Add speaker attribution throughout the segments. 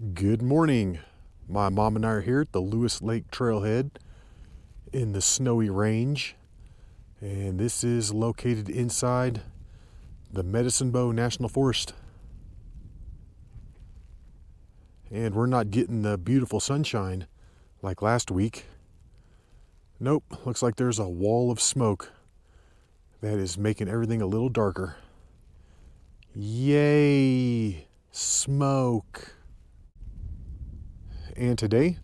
Speaker 1: Good morning. My mom and I are here at the Lewis Lake Trailhead in the Snowy Range, and this is located inside the Medicine Bow National Forest. And we're not getting the beautiful sunshine like last week. Nope, looks like there's a wall of smoke that is making everything a little darker. Yay, smoke. And today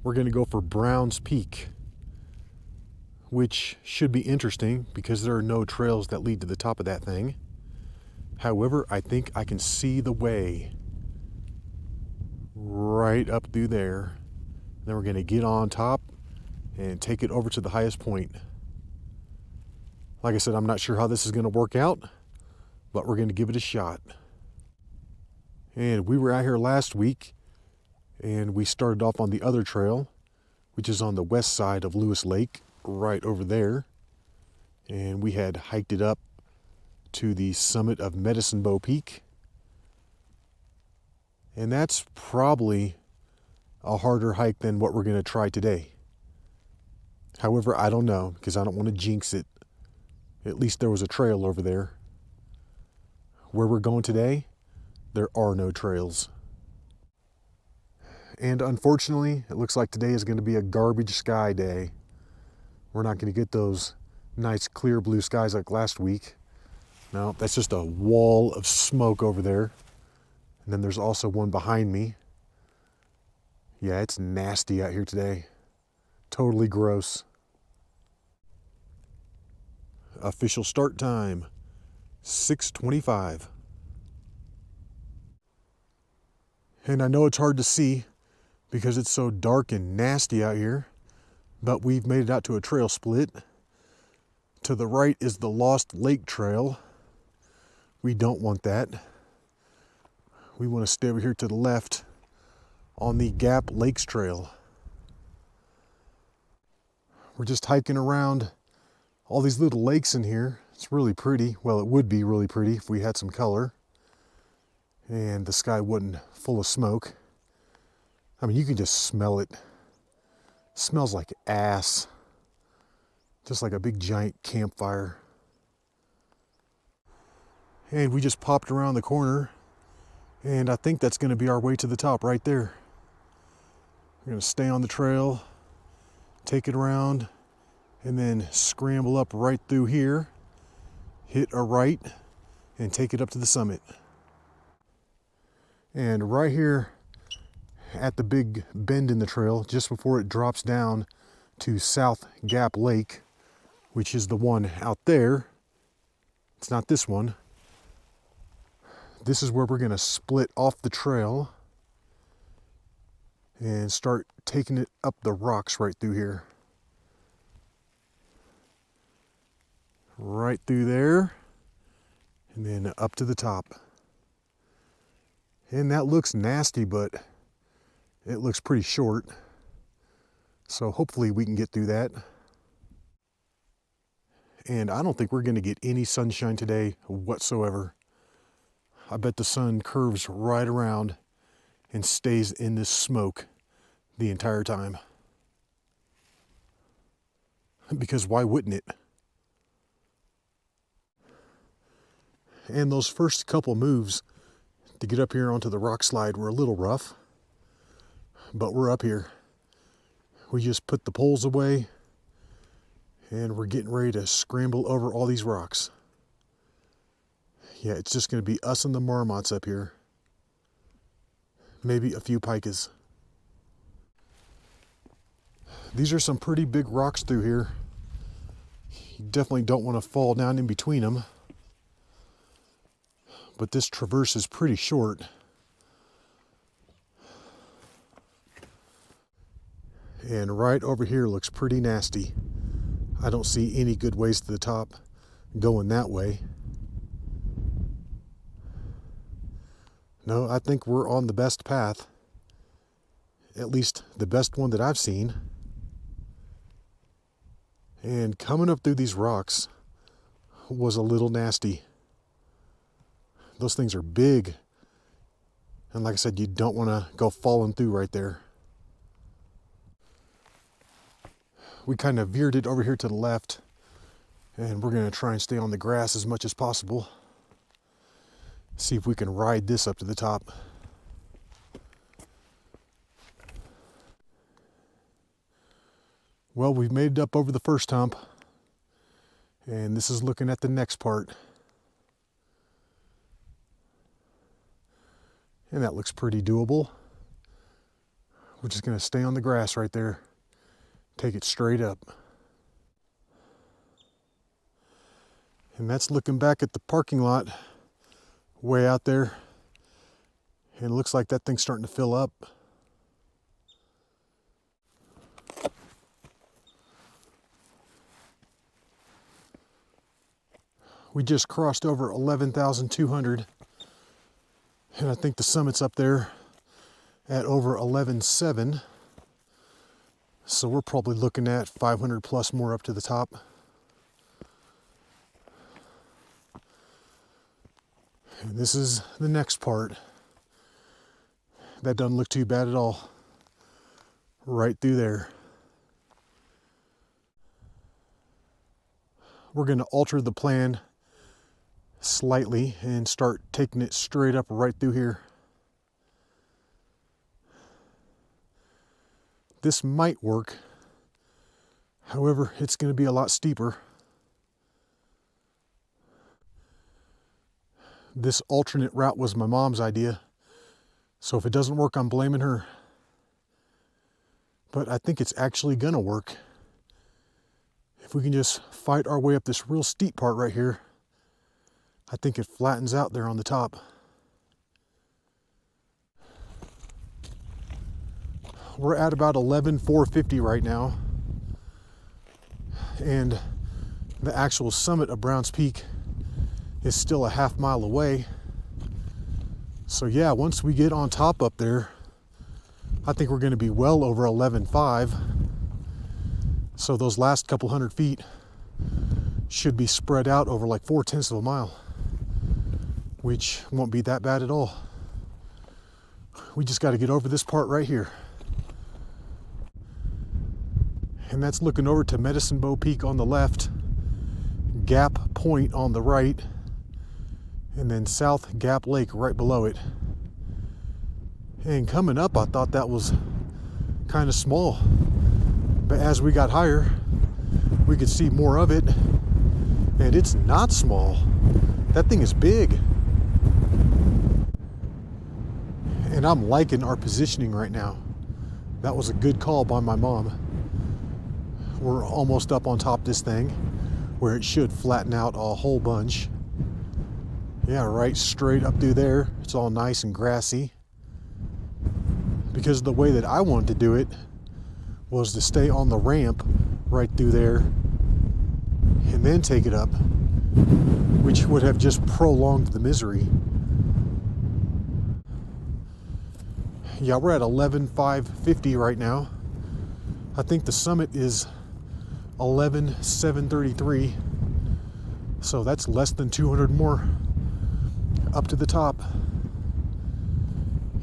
Speaker 1: we're going to go for Brown's Peak, which should be interesting because there are no trails that lead to the top of that thing. However, I think I can see the way right up through there. Then we're going to get on top and take it over to the highest point. Like I said, I'm not sure how this is going to work out, but we're going to give it a shot. And we were out here last week, and we started off on the other trail, which is on the west side of Lewis Lake, right over there. And we had hiked it up to the summit of Medicine Bow Peak. And that's probably a harder hike than what we're going to try today. However, I don't know, because I don't want to jinx it. At least there was a trail over there. Where we're going today, there are no trails. And unfortunately, it looks like today is going to be a garbage sky day. We're not going to get those nice clear blue skies like last week. No, that's just a wall of smoke over there. And then there's also one behind me. Yeah, it's nasty out here today. Totally gross. Official start time, 6:25. And I know it's hard to see because it's so dark and nasty out here, but we've made it out to a trail split. To the right is the Lost Lake Trail. We don't want that. We want to stay over here to the left on the Gap Lakes Trail. We're just hiking around all these little lakes in here. It's really pretty. Well, it would be really pretty if we had some color and the sky wasn't full of smoke. I mean, you can just smell it. It smells like ass. Just like a big giant campfire. And we just popped around the corner, and I think that's going to be our way to the top right there. We're going to stay on the trail, take it around, and then scramble up right through here, hit a right, and take it up to the summit. And right here at the big bend in the trail, just before it drops down to South Gap Lake, which is the one out there, it's not this one. This is where we're going to split off the trail and start taking it up the rocks right through here. Right through there, and then up to the top. And that looks nasty, but it looks pretty short. So hopefully we can get through that. And I don't think we're going to get any sunshine today whatsoever. I bet the sun curves right around and stays in this smoke the entire time. Because why wouldn't it? And those first couple moves to get up here onto the rock slide were a little rough, but we're up here. We just put the poles away and we're getting ready to scramble over all these rocks. Yeah, it's just going to be us and the marmots up here. Maybe a few pikas. These are some pretty big rocks through here. You definitely don't want to fall down in between them. But this traverse is pretty short. And right over here looks pretty nasty. I don't see any good ways to the top going that way. No, I think we're on the best path. At least the best one that I've seen. And coming up through these rocks was a little nasty. Those things are big. And like I said, you don't want to go falling through right there. We kind of veered it over here to the left, and we're going to try and stay on the grass as much as possible. See if we can ride this up to the top. Well, we've made it up over the first hump, and this is looking at the next part. And that looks pretty doable. We're just going to stay on the grass right there. Take it straight up. And that's looking back at the parking lot way out there. And it looks like that thing's starting to fill up. We just crossed over 11,200. And I think the summit's up there at over 11,700. So we're probably looking at 500 plus more up to the top. And this is the next part. That doesn't look too bad at all. Right through there. We're going to alter the plan slightly and start taking it straight up right through here. This might work. However, it's going to be a lot steeper. This alternate route was my mom's idea. So if it doesn't work, I'm blaming her. But I think it's actually going to work. If we can just fight our way up this real steep part right here, I think it flattens out there on the top. We're at about 11,450 right now. And the actual summit of Browns Peak is still a half mile away. So yeah, once we get on top up there, I think we're going to be well over 11,500. So those last couple hundred feet should be spread out over like 4/10 of a mile, which won't be that bad at all. We just got to get over this part right here. And that's looking over to Medicine Bow Peak on the left, Gap Point on the right, and then South Gap Lake right below it. And coming up, I thought that was kind of small. But as we got higher, we could see more of it. And it's not small. That thing is big. And I'm liking our positioning right now. That was a good call by my mom. We're almost up on top of this thing where it should flatten out a whole bunch. Yeah, right straight up through there. It's all nice and grassy. Because the way that I wanted to do it was to stay on the ramp right through there and then take it up, which would have just prolonged the misery. Yeah, we're at 11,550 right now. I think the summit is 11,733. So that's less than 200 more up to the top.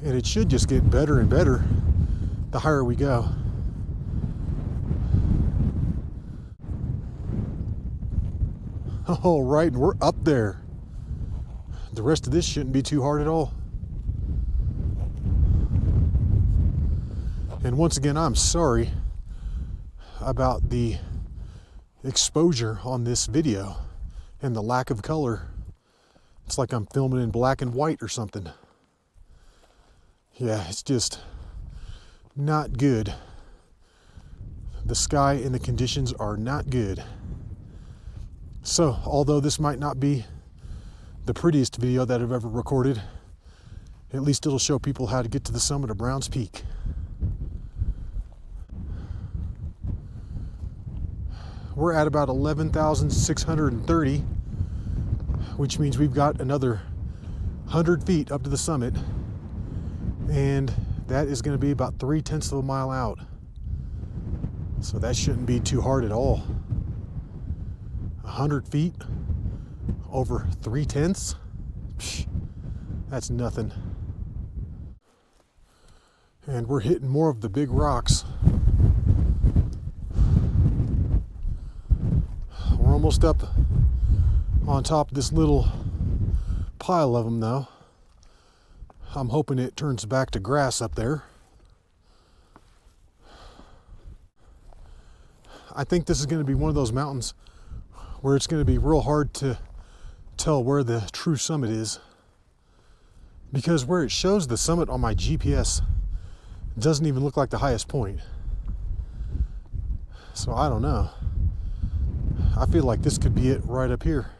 Speaker 1: And it should just get better and better the higher we go. All right, and we're up there. The rest of this shouldn't be too hard at all. And once again, I'm sorry about the exposure on this video and the lack of color. It's like I'm filming in black and white or something. Yeah, it's just not good. The sky and the conditions are not good. So, although this might not be the prettiest video that I've ever recorded, at least it'll show people how to get to the summit of Browns Peak. We're at about 11,630, which means we've got another 100 feet up to the summit, and that is going to be about 3/10 of a mile out. So that shouldn't be too hard at all. 100 feet over 3/10, that's nothing. And we're hitting more of the big rocks. We're almost up on top of this little pile of them though. I'm hoping it turns back to grass up there. I think this is going to be one of those mountains where it's going to be real hard to tell where the true summit is, because where it shows the summit on my GPS doesn't even look like the highest point. So I don't know. I feel like this could be it right up here.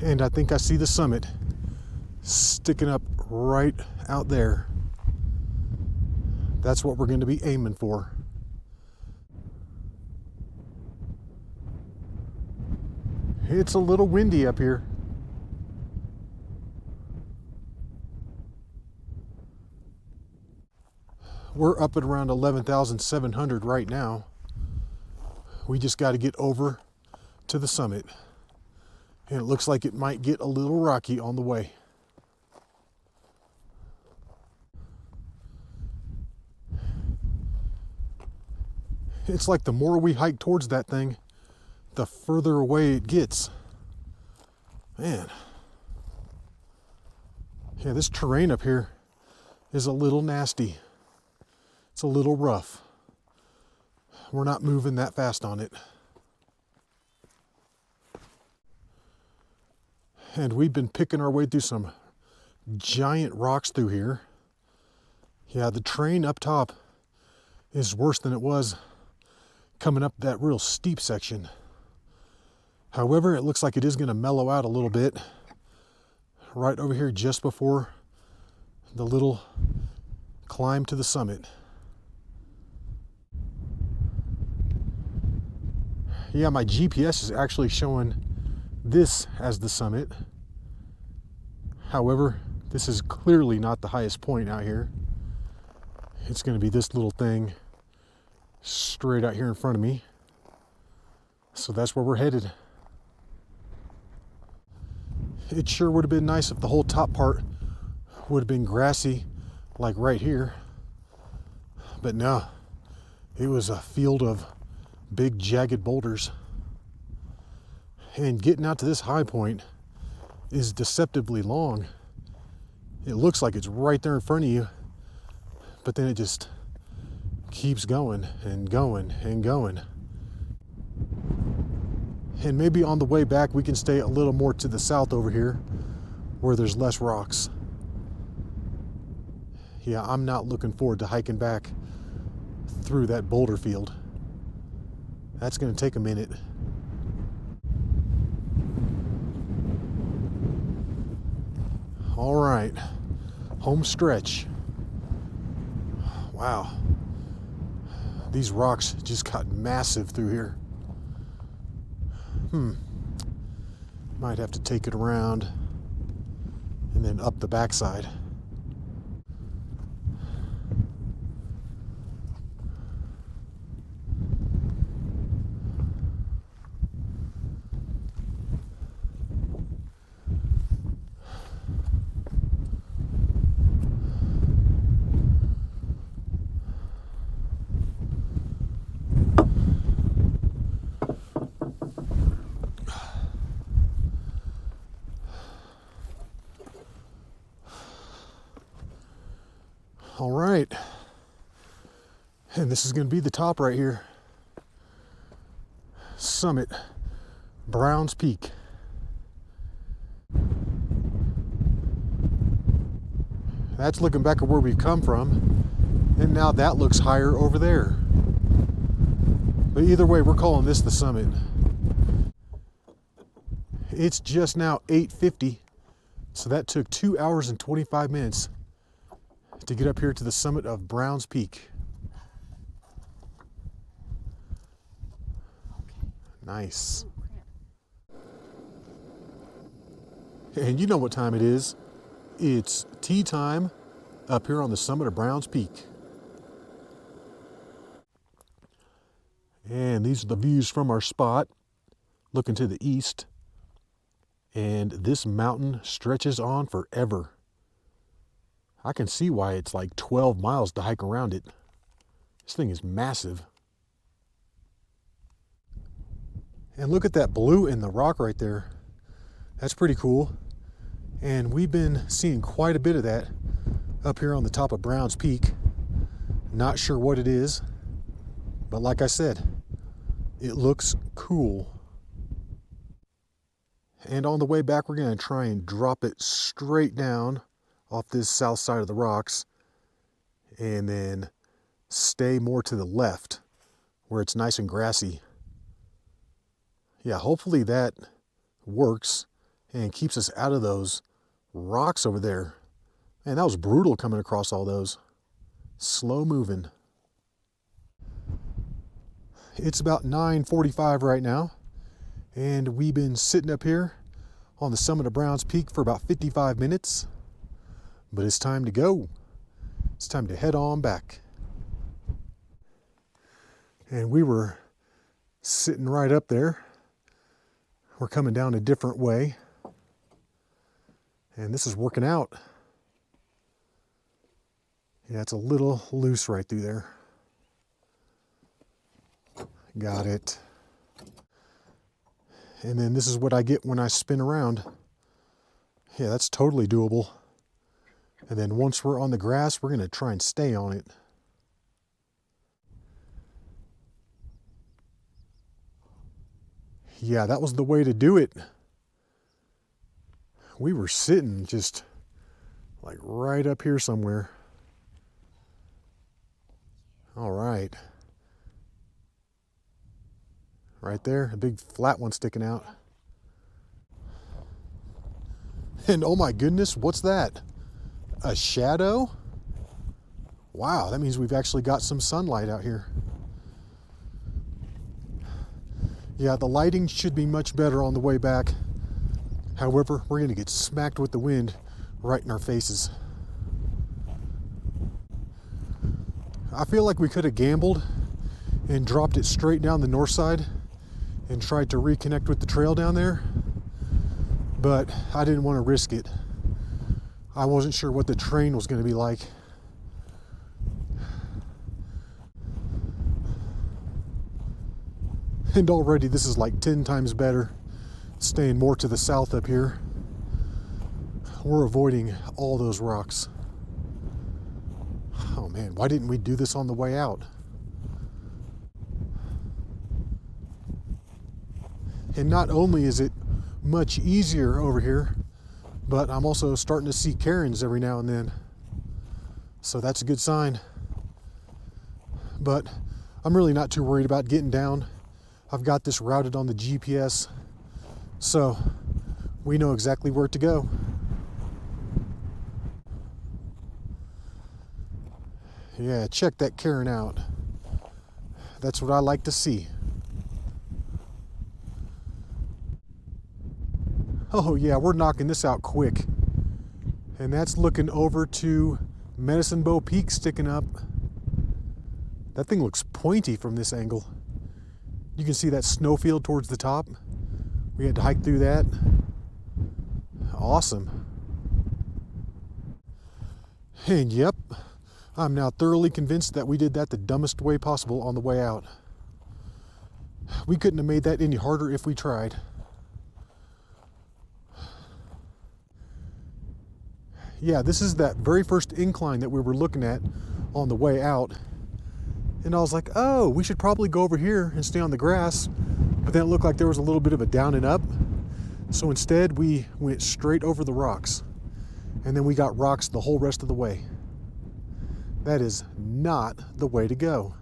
Speaker 1: And I think I see the summit sticking up right out there. That's what we're going to be aiming for. It's a little windy up here. We're up at around 11,700 right now. We just got to get over to the summit. And it looks like it might get a little rocky on the way. It's like the more we hike towards that thing, the further away it gets. Man. Yeah, this terrain up here is a little nasty. It's a little rough. We're not moving that fast on it. And we've been picking our way through some giant rocks through here. Yeah, the terrain up top is worse than it was coming up that real steep section. However, it looks like it is going to mellow out a little bit right over here just before the little climb to the summit. Yeah, my GPS is actually showing this as the summit. However, this is clearly not the highest point out here. It's going to be this little thing straight out here in front of me. So that's where we're headed. It sure would have been nice if the whole top part would have been grassy, like right here. But no, it was a field of big jagged boulders. And getting out to this high point is deceptively long. It looks like it's right there in front of you, but then it just keeps going and going and going. And maybe on the way back we can stay a little more to the south over here where there's less rocks. Yeah, I'm not looking forward to hiking back through that boulder field. That's going to take a minute. All right, home stretch. Wow, these rocks just got massive through here. Might have to take it around and then up the backside. All right, and this is going to be the top right here. Summit, Browns Peak. That's looking back at where we've come from, and now that looks higher over there. But either way, we're calling this the summit. It's just now 8:50, so that took 2 hours and 25 minutes to get up here to the summit of Browns Peak. Nice. And you know what time it is. It's tea time up here on the summit of Browns Peak. And these are the views from our spot, looking to the east. And this mountain stretches on forever. I can see why it's like 12 miles to hike around it. This thing is massive. And look at that blue in the rock right there. That's pretty cool. And we've been seeing quite a bit of that up here on the top of Browns Peak. Not sure what it is, but like I said, it looks cool. And on the way back, we're going to try and drop it straight down off this south side of the rocks and then stay more to the left where it's nice and grassy. Yeah, hopefully that works and keeps us out of those rocks over there. Man, that was brutal coming across all those. Slow moving. It's about 9:45 right now, and we've been sitting up here on the summit of Browns Peak for about 55 minutes, but it's time to go. It's time to head on back. And we were sitting right up there. We're coming down a different way, and this is working out. Yeah, it's a little loose right through there. Got it. And then this is what I get when I spin around. Yeah, that's totally doable. And then once we're on the grass, we're going to try and stay on it. Yeah, that was the way to do it. We were sitting just like right up here somewhere. All right. Right there, a big flat one sticking out. And oh my goodness, what's that? A shadow? Wow, that means we've actually got some sunlight out here. Yeah, the lighting should be much better on the way back. However, we're gonna get smacked with the wind right in our faces. I feel like we could have gambled and dropped it straight down the north side and tried to reconnect with the trail down there, but I didn't want to risk it. I wasn't sure what the terrain was going to be like. And already this is like 10 times better, staying more to the south up here. We're avoiding all those rocks. Oh man, why didn't we do this on the way out? And not only is it much easier over here, but I'm also starting to see cairns every now and then. So that's a good sign. But I'm really not too worried about getting down. I've got this routed on the GPS, so we know exactly where to go. Yeah, check that cairn out. That's what I like to see. Oh yeah, we're knocking this out quick. And that's looking over to Medicine Bow Peak sticking up. That thing looks pointy from this angle. You can see that snowfield towards the top. We had to hike through that. Awesome. And yep, I'm now thoroughly convinced that we did that the dumbest way possible on the way out. We couldn't have made that any harder if we tried. Yeah, this is that very first incline that we were looking at on the way out. And I was like, oh, we should probably go over here and stay on the grass. But then it looked like there was a little bit of a down and up. So instead, we went straight over the rocks. And then we got rocks the whole rest of the way. That is not the way to go.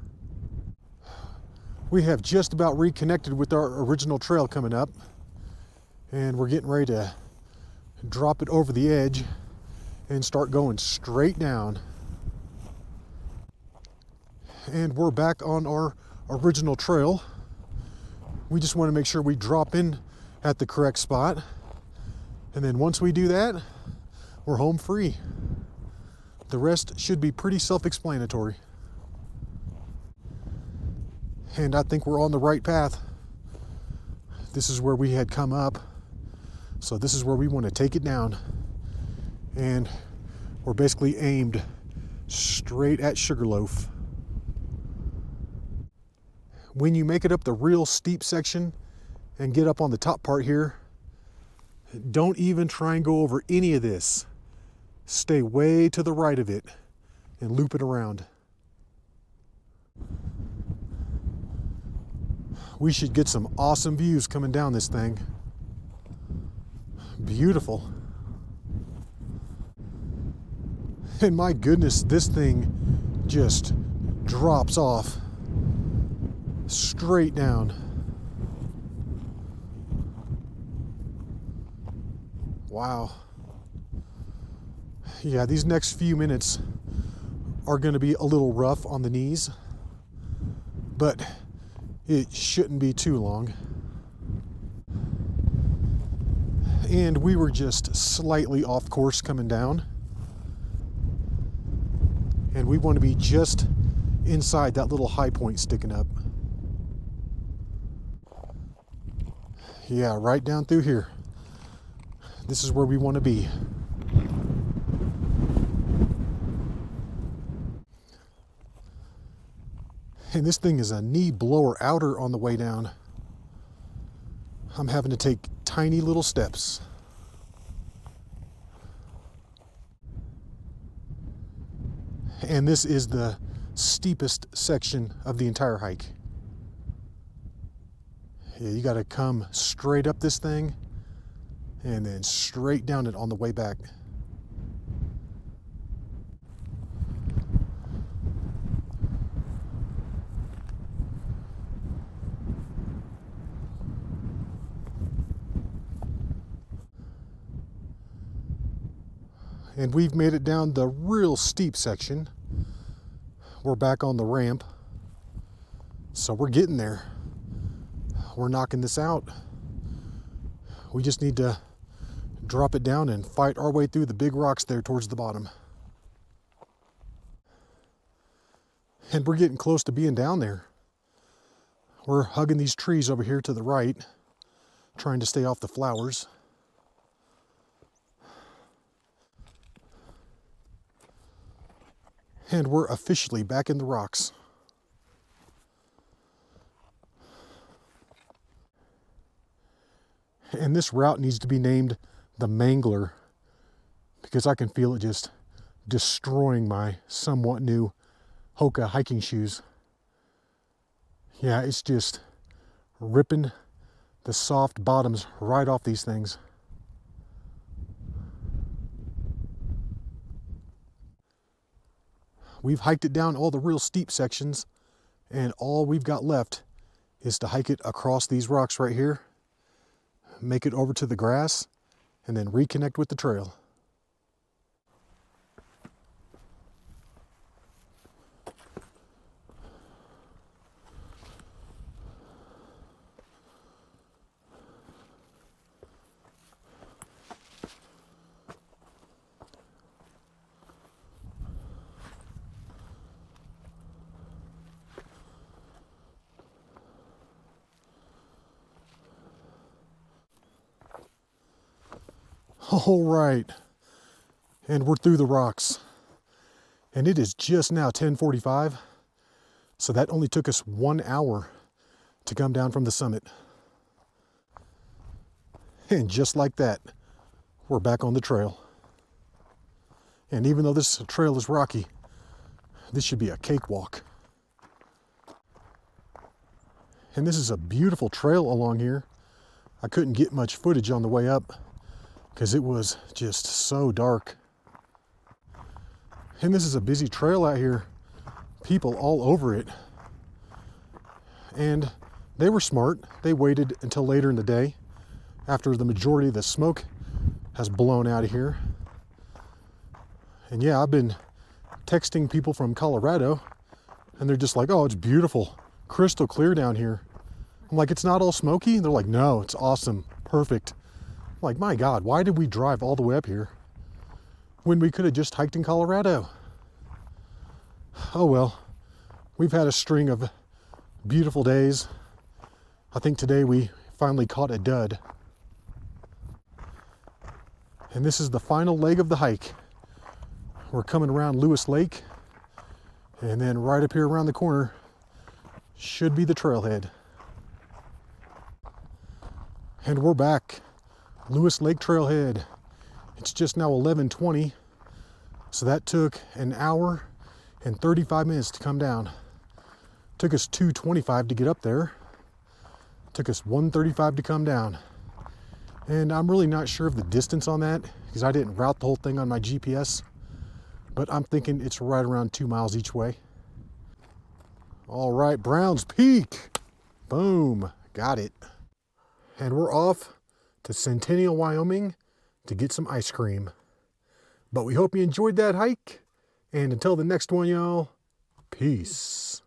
Speaker 1: We have just about reconnected with our original trail coming up. And we're getting ready to drop it over the edge and start going straight down. And we're back on our original trail. We just want to make sure we drop in at the correct spot. And then once we do that, we're home free. The rest should be pretty self-explanatory. And I think we're on the right path. This is where we had come up. So this is where we want to take it down. And were basically aimed straight at Sugarloaf. When you make it up the real steep section and get up on the top part here, don't even try and go over any of this. Stay way to the right of it and loop it around. We should get some awesome views coming down this thing. Beautiful. And my goodness, this thing just drops off straight down. Wow. Yeah, these next few minutes are going to be a little rough on the knees, but it shouldn't be too long. And we were just slightly off course coming down. And we want to be just inside that little high point sticking up. Yeah, right down through here. This is where we want to be. And this thing is a knee blower outer on the way down. I'm having to take tiny little steps. And this is the steepest section of the entire hike. Yeah, you got to come straight up this thing and then straight down it on the way back. And we've made it down the real steep section. We're back on the ramp. So we're getting there. We're knocking this out. We just need to drop it down and fight our way through the big rocks there towards the bottom. And we're getting close to being down there. We're hugging these trees over here to the right, trying to stay off the flowers. And we're officially back in the rocks. And this route needs to be named the Mangler, because I can feel it just destroying my somewhat new Hoka hiking shoes. Yeah, it's just ripping the soft bottoms right off these things. We've hiked it down all the real steep sections, and all we've got left is to hike it across these rocks right here, make it over to the grass, and then reconnect with the trail. All right, and we're through the rocks, and it is just now 10:45, so that only took us 1 hour to come down from the summit. And just like that, we're back on the trail. And even though this trail is rocky, this should be a cakewalk. And this is a beautiful trail along here. I couldn't get much footage on the way up because it was just so dark. And this is a busy trail out here. People all over it. And they were smart. They waited until later in the day, after the majority of the smoke has blown out of here. And yeah, I've been texting people from Colorado, and they're just like, oh, it's beautiful, crystal clear down here. I'm like, it's not all smoky? They're like, no, it's awesome, perfect. I'm like, my God, why did we drive all the way up here when we could have just hiked in Colorado? Oh well, we've had a string of beautiful days. I think today we finally caught a dud. And this is the final leg of the hike. We're coming around Lewis Lake, and then right up here around the corner should be the trailhead. And we're back. Lewis Lake Trailhead. It's just now 11:20, so that took an hour and 35 minutes to come down. Took us 2:25 to get up there. Took us 1:35 to come down. And I'm really not sure of the distance on that because I didn't route the whole thing on my GPS, but I'm thinking it's right around 2 miles each way. All right, Browns Peak. Boom, got it. And we're off to Centennial, Wyoming to get some ice cream. But we hope you enjoyed that hike. And until the next one, y'all, peace.